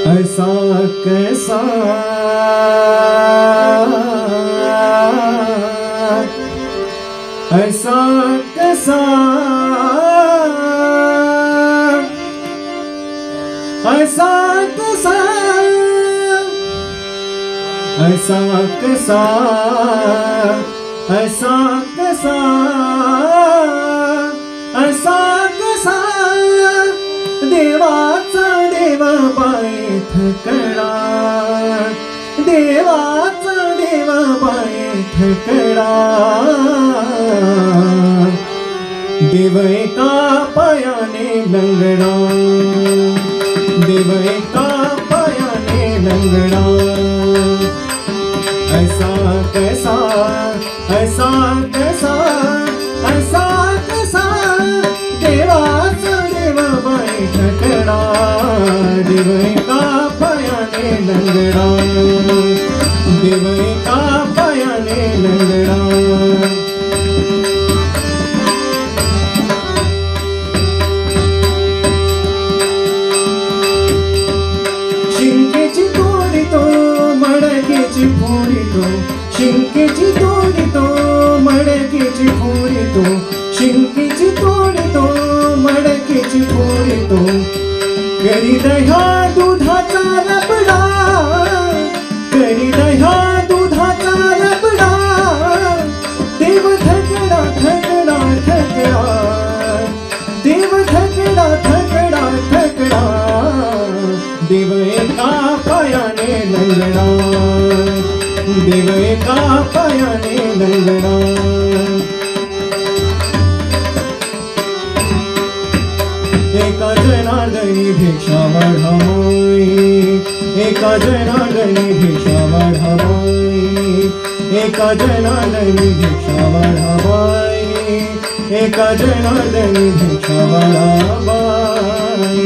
ऐसा कैसा ऐसा कैसा ऐसा कैसा ऐसा कैसा ऐसा कैसा ऐसा कैसा देवाचा देव पाय थकडा देवाचा देव पाय थकडा देव एका पायाने लंगडा देव एका पायाने लंगडा ऐसा कैसा ऐसा कैसा ऐसा कैसा देवाचा देव पाय थकडा देव एका पायाने लंगडा देव एका पायाने लंगडा शिंकेची तोडितो मडकेची फोडितो शिंकेची तोडितो मडकेची फोडितो शिंकेची तोडितो मडकेची फोडितो करी दह्या दुधाचा लपडा करी दह्या दुधाचा लपडा देव थकडा थकडा थकडा देव थकडा थकडा थकडा देव एका पायाने लंगडा देव एका पायाने लंगडा एका जनार्दनी भिक्षा वाढावाई एका जनार्दनी भिक्षा वाढावाई एका जनार्दनी भिक्षा वाढावाई एका जनार्दनी भिक्षा वाढावाई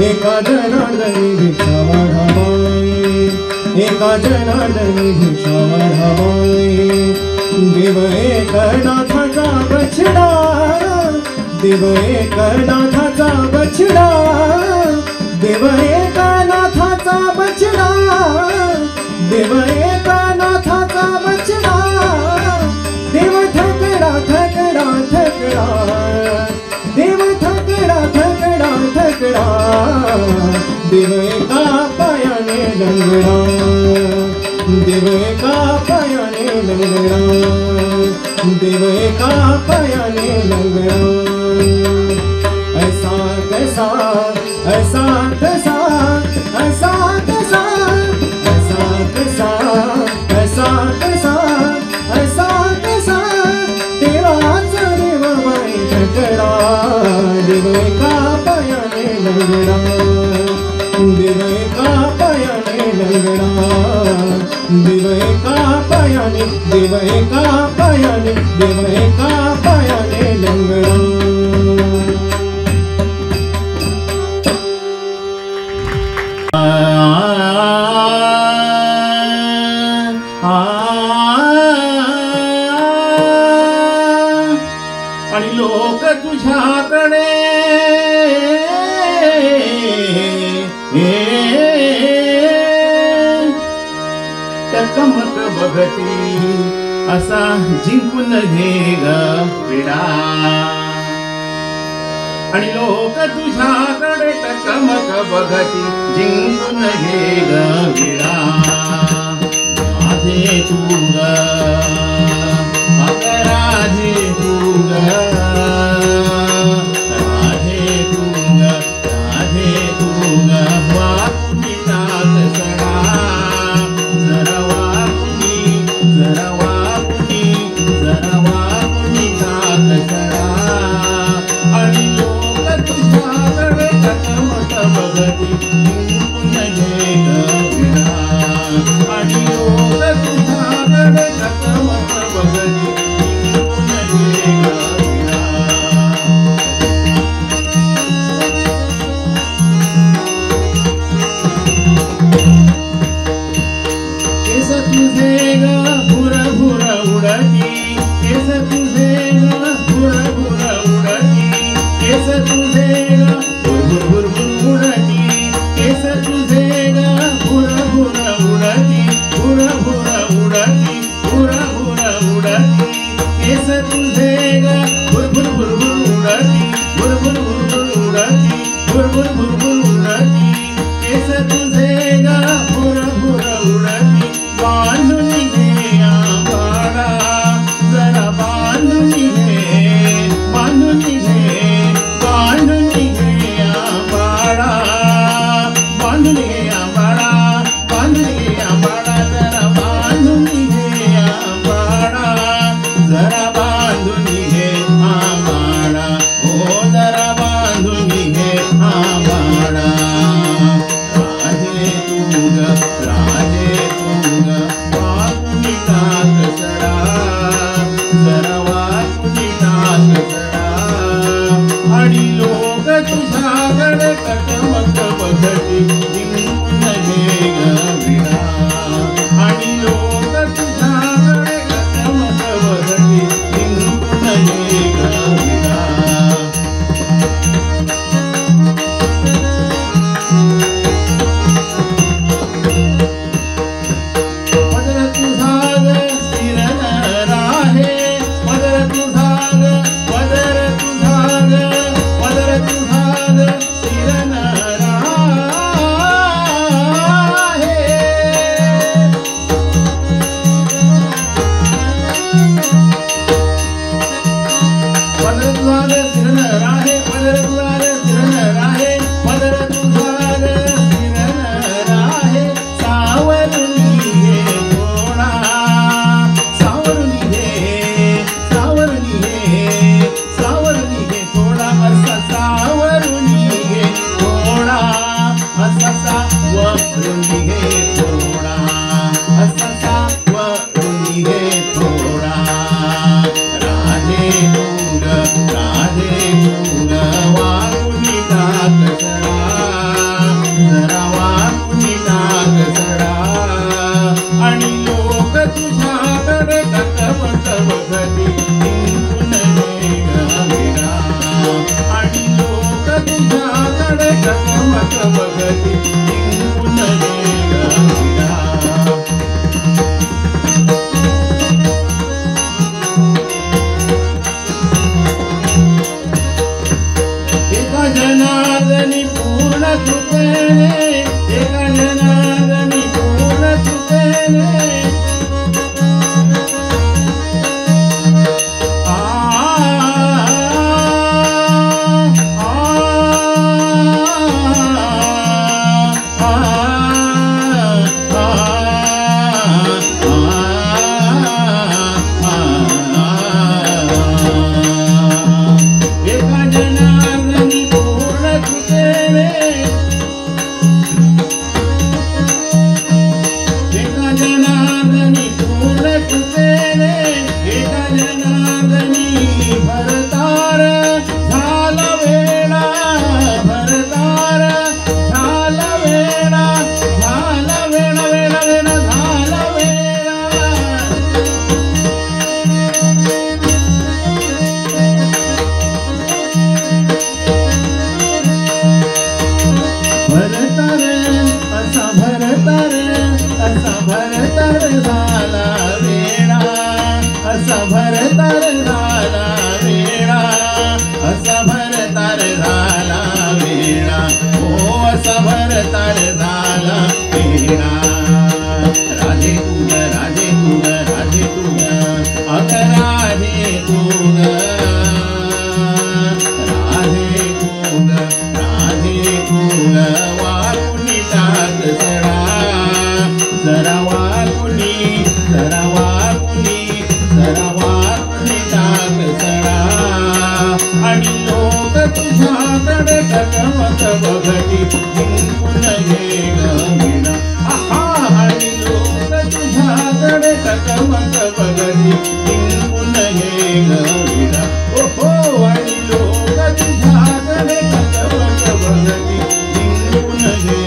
एका जनार्दनी भिक्षा वाढावाई एका जनार्दनी भिक्षा वाढावाई देव एक नाथाचा बछडा देव एक नाथाचा बछडा देव एक नाथाचा बछडा देव एक नाथाचा बछडा देव थकडा थकडा थकडा देव थकडा थकडा थकडा देव एका पायाने लंगडा देव एका पायाने लंगडा देव एका पायाने लंगडा ऐसा कैसा ऐसा कैसा ऐसा कैसा ऐसा कैसा ऐसा कैसा ऐसा कैसा देवाचा देव बाई थकडा देव एका पायाने लंगडा देव एका पायाने लंगडा देव एका पायाने देव एका पायाने देव एका पायाने लंगडा आणि लोक तुझ्याकडे बघती असा जिंकून घे ग विडा आणि लोक तुझ्याकडे टकमक बघती जिंकून घे ग विडा माझे तू ग राधे तू ग राधे तू ग राधे तू ग वाकुनी नाथ सडा जरा वाकुनी जरा वाकुनी जरा वाकुनी नाथ सडा आणि लोक तुझ्याकडे टकमक बघती जिंकून घे ग विडा आणि लोक तुझ्याकडे टकमक बघती जिंकून घे ग विडा केस तुझे ग भुर भुर उडती केस तुझे ग भुर भुर उडती केस तुझे ग भुर भुर भुर उडती केस तुझे ग भुर भुर उडती भुर भुर उडती भुर भुर उडती केस तुझे ग भुर भुर भुर भुर उडती भुर भुर भुर भुर उडती भुर भुर भुर भुर उडती केस तुझे ग भुर भुर उडती बांधून घे आंबाडा जरा बांधून घे बांधून घे बांधून घे आंबाडा बांधून घे आंबाडा बांधून घे आंबाडा जरा बांधून घे आंबाडा जरा बांधून घे आंबाडा हो जरा बांधून घे आंबाडा राधे तू ग राधे तू ग वाकुनी नाथ सडा जरा वाकुनी नाथ सडा आणि लोक तुझ्याकडे टकमक बघती जिंकून घे ग विडा आणि लोक तुझ्याकडे टकमक बघती जिंकून घे ग विडा पदर तुझा ग स्थिर न राहे पदर तुझा ग पदर तुझा ग पदर तुझा ग स्थिर न राहे पदर तुझा ग स्थिर न राहे पदर तुझा ग स्थिर न राहे पदर तुझा ग स्थिर न राहे सावरून घे थोडा सावरून घे सावरून घे सावरून घे थोडा असा सावरून घे थोडा असा सावरून घे थोडा असा सावरून घे थोडा राधे तू ग राधे तू ग वाकुनी नाथ सडा जरा वाकुनी नाथ सडा आणि लोक तुझ्याकडे टकमक बघती जिंकून घे ग विडा आणि लोक तुझ्याकडे टकमक बघती जिंकून घे ग विडा एका जनार्दनी पूर्ण कृपेने एका जनार्दनी पूर्ण कृपेने एका जनार्दनी पूर्ण कृपेने एका जनार्दनी पूर्ण कृपेने एका जनार्दनी भरतार झाला वेळा भरतार झाला वेळा झाला वेळा वेळा वेळा झाला वेळा भरतार असा भरतार झाला टकमक बघती जिंकून ये ग वीणा आहा आणि लोक तुझ्याकडे टकमक बघती जिंकून ये ग वीणा ओहो आणि लोक तुझ्याकडे टकमक बघती जिंकून ये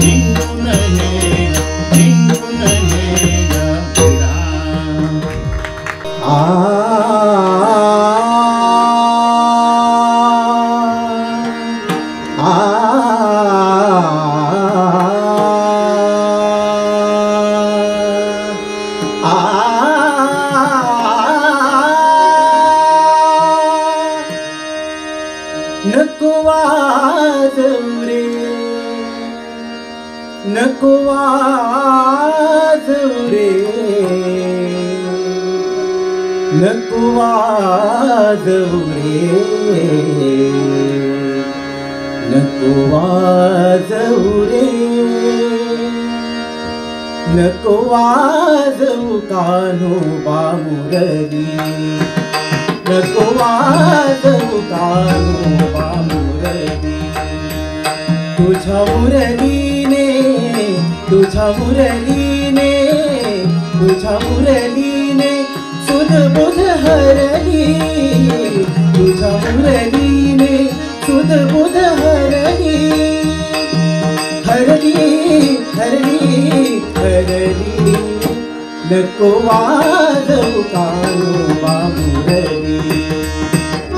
जिंकून ये जिंकून ये ग वीणा नको वाजवू रे नको वाजवू रे नको वाजवू रे नको वाजवू रे नको वाजवू कान्होबा मुरली नको वाजवू कान्होबा मुरली तुझ्या मुरलीने तुझ्या मुरलीने तुझ्या मुरलीने सुध बुध हरली तुझ्या मुरलीने सुध बुध हरली हरली हरली हरली नको वाजवू कान्होबा मुरली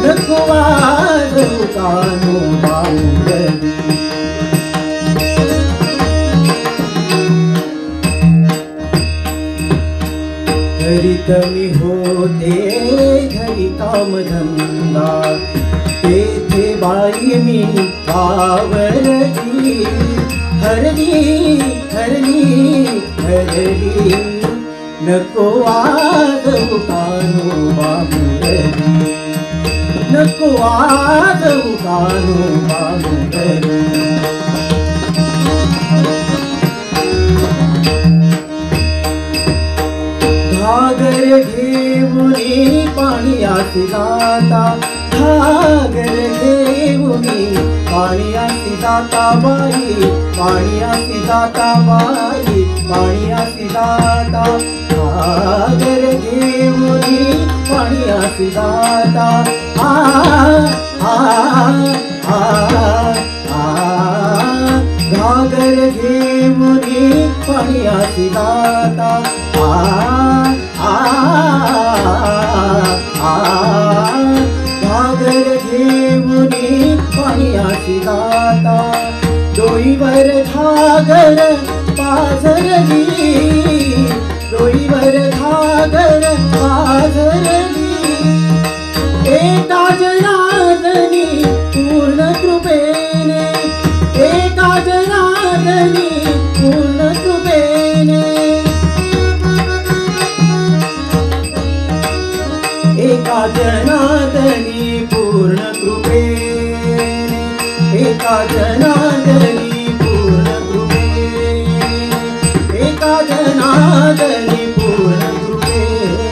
नको वाजवू कान्होबा मुरली घरीत मी होते घरी कामधंदा तेथे बाई मी आवरली हरली हरली हरली नको वाजवू कान्होबा मुरली नको वाजवू कान्होबा मुरली घागर घेऊनी पाण्याची जाता घागर घेऊनी पाण्याची जाता बाई पाण्याची जाता बाई पाण्याची जाता घागर घेऊनी पाण्याची जाता आ आ आ घागर घेऊनी पाण्याची जाता घागर घेऊनी पाण्याची जाता डोईवर घागर पाझरली डोईवर घागर पाझरली एका जनार्दनी पूर्ण कृपेने एका जनार्दनी पूर्ण कृपेने एका जनार्दनी पूर्ण कृपेने एका जनार्दनी पूर्ण कृपेने एका जनार्दनी पूर्ण कृपेने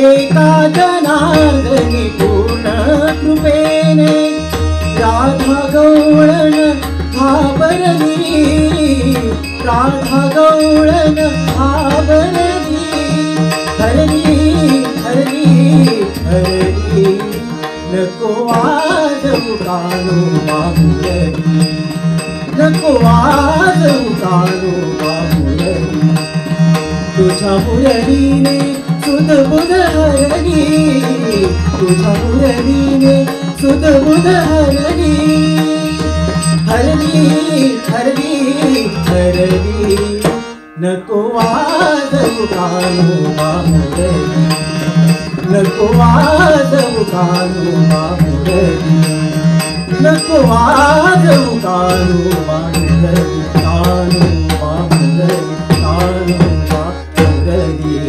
एका जनार्दनी पूर्ण कृपेने राधा गवळण घाबरली राधा गवळण घाबरली हरली हरली हरली नको वाजवू कान्होबा मुरली नको वाजवू कान्होबा मुरली तुझ्या मुरलीने सुध बुध हरली तुझ्या मुरलीने सुध बुध हरली हरली हरली हरली नको वाजवू कान्होबा मुरली नको वाजवू कान्होबा मुरली नको वाजवू कान्होबा मुरली कान्होबा मुरली कान्होबा मुरली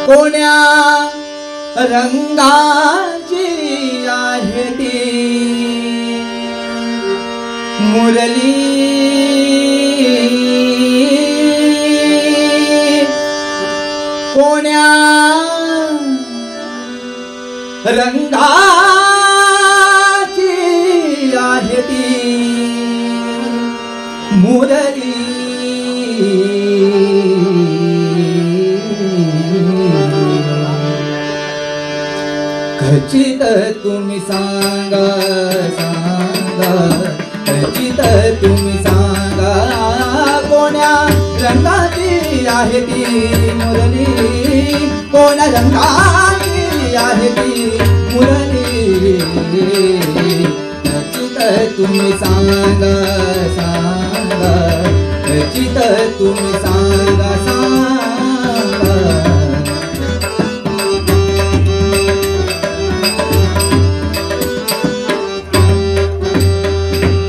कोण्या रंगाची आहे ती मुरली कोण्या रंगाची आहे ती मुरली खचित तुम्ही सांगा सांगा खचित तुम्ही सांगा कोण्या रंगाची आहे ती मुरली कोण्या रंगाची आहे ती मुरली खचित तुम्ही सांगा सांगा खचित तुम्ही सांगा सांगा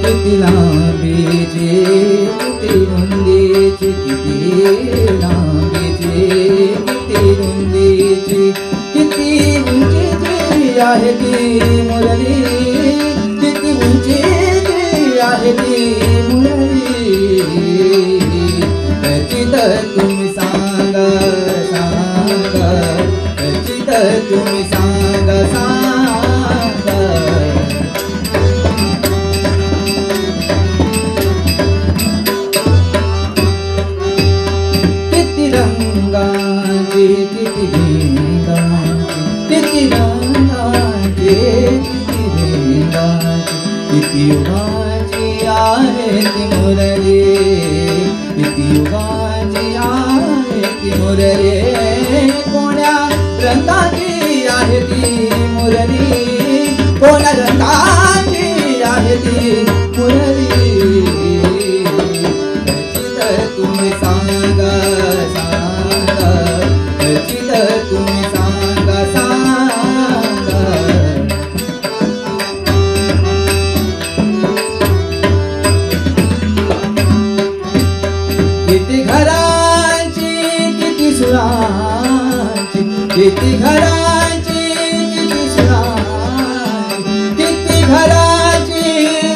किती लांबीची किती रुंदीची किती लांबीची किती रुंदीची किती उंचीची आहे ती मुरली किती उंचीची आहे ती मुरली खचित तुम्ही सांगा सांगा खचित तुम्ही सांगा सांगा रंगाची किती रंगाची किती रंगाची किती रंगाची किती युगाची आहे ती मुरली किती युगाची आहे ती मुरली कोण्या रंगाची आहे ती मुरली कोण्या रंगाची आहे ती मुरली तुम्ही सांगा सांगा खचित तुम्ही सांगा सांगा किती घरांची किती सुरांची किती घरांची किती सुरांची किती घरांची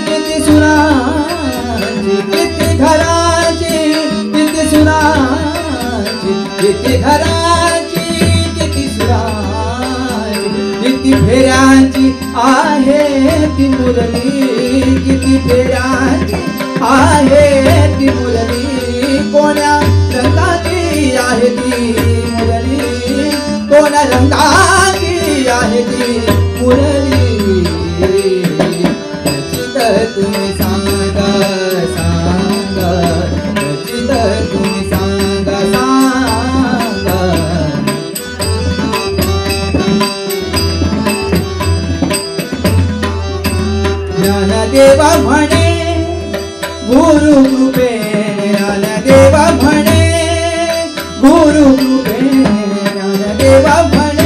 किती सुरांची किती घरांची किती सुरांची किती घरांची किती सुरांची किती फेऱ्यांची आहे ती मुरली किती फेऱ्यांची आहे ती मुरली कोण्या रंगाची आहे ती मुरली कोण्या रंगाची आहे ती मुरली खचित तुम्ही सांगा सांगा खचित तुम्ही सांगा सांगा ज्ञानदेवा म्हणे गुरु कृपेने ज्ञानदेवा म्हणे गुरु कृपेने ज्ञानदेवा म्हणे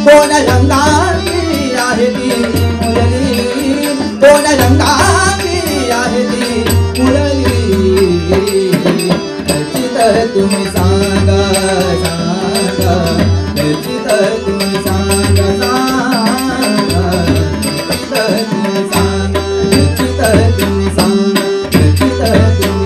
कोण रंगाची आहे ती मुरली कोण रंगाची आहे ती मुरली त्याची तर तुम्ही सांगा सांगा त्याची तर तुम्ही सांगा सांगा त्याची तर तुम्ही सांगा त्याची तर तुम्ही सांगा त्याची तर तुम्ही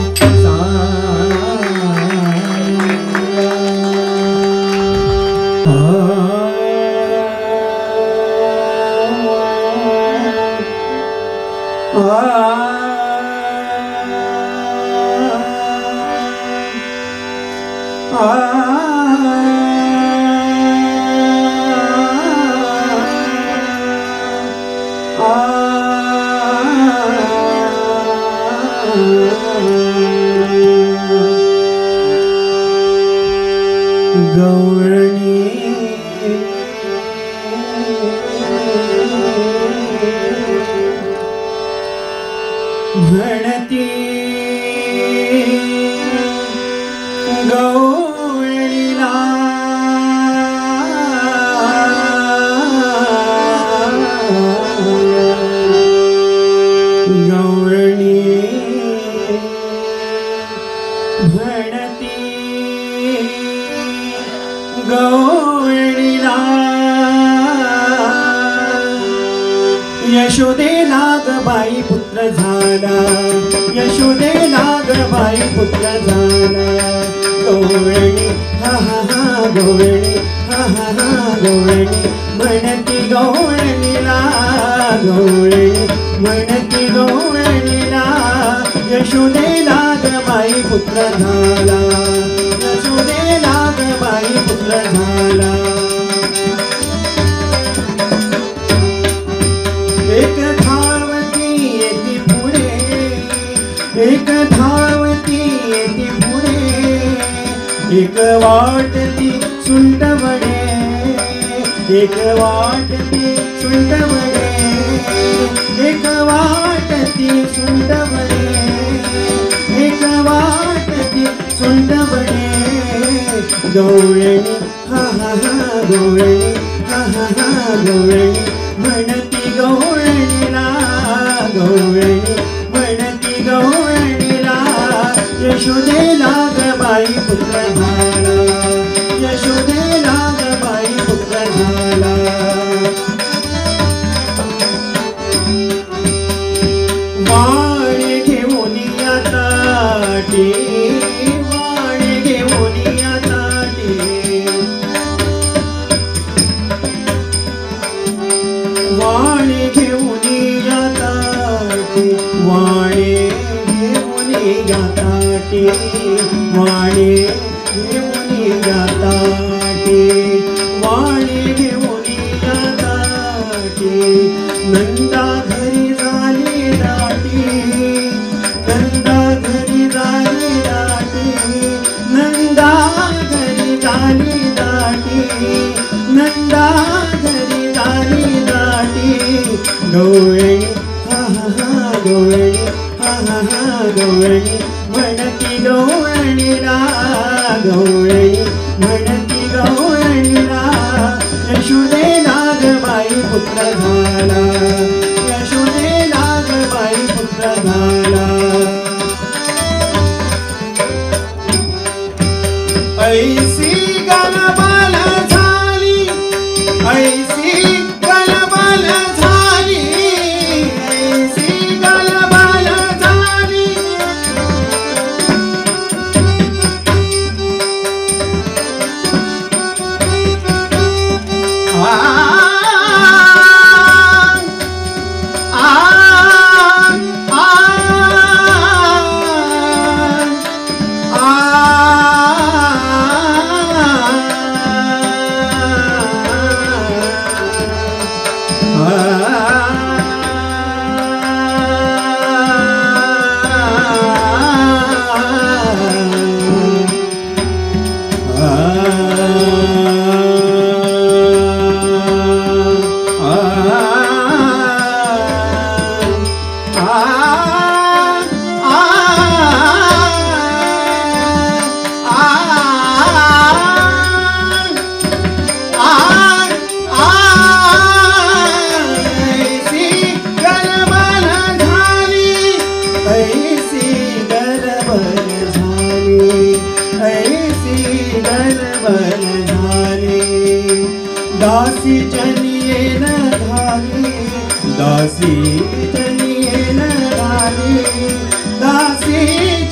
गौरणी म्हणती गौरणीला गौरणी म्हणती गौरणीला यशोदेला ग बाई पुत्र झाला यशोदेला ग बाई पुत्र झाला गौरणी हा हा हा गौरणी हा हा हा गौरणी म्हणती गौरणीला गौरणी म्हणती गौरणीला यशोदेला ग बाई पुत्र झाला यशोदेला ग बाई पुत्र झाला एक धावती येते पुढे एक धावती येते पुढे एक वाटती सुंटवणे एक वाटती सुंटवणे एक वाटती सुंटवणे एक वाटती सुंटवणे गौरणी हा हा हा गौरणी हा हा हा गौरणी म्हणती गौरणीला गौरणी म्हणती गौरणीला यशोदेला ग बाई पुत्र झाला यशोदेला ग बाई पुत्र झाला वाणी घेऊन या ताटी वाणी घेऊन या ताटी वाणी घेऊन या ताटी वाणी घेऊन या ताटी वाणी घेऊन या ताटी वाणी घेऊन या ताटी नंदा घरी झाली दाटी नंदा घरी झाली दाटी नंदा घरी झाली दाटी नंदा घरी झाली दाटी गौरणी हा हा हा गौरणी हा हा हा गौरणी म्हणती गौरणीला गौरणी म्हणती गौरणीला यशोदेला ग बाई पुत्र झाला यशोदेला ग बाई पुत्र झाला ऐसी गलबल झाली ऐसी गलबल झाली ऐसी गलबल झाली दासी जनियेन धारी दासी जनियेन धारी दासी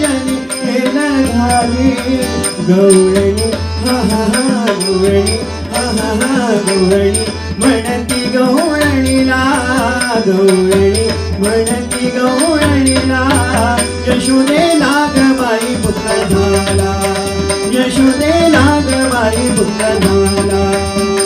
जनियेन धारी गवळणी हा हा हा गवळणी हा हा हा गवळणी म्हणती गवळणीला गवळणी म्हणती गवळणीला यशोदेला गबाई पुत्र झाला यशोदेला गबाई पुत्र झाला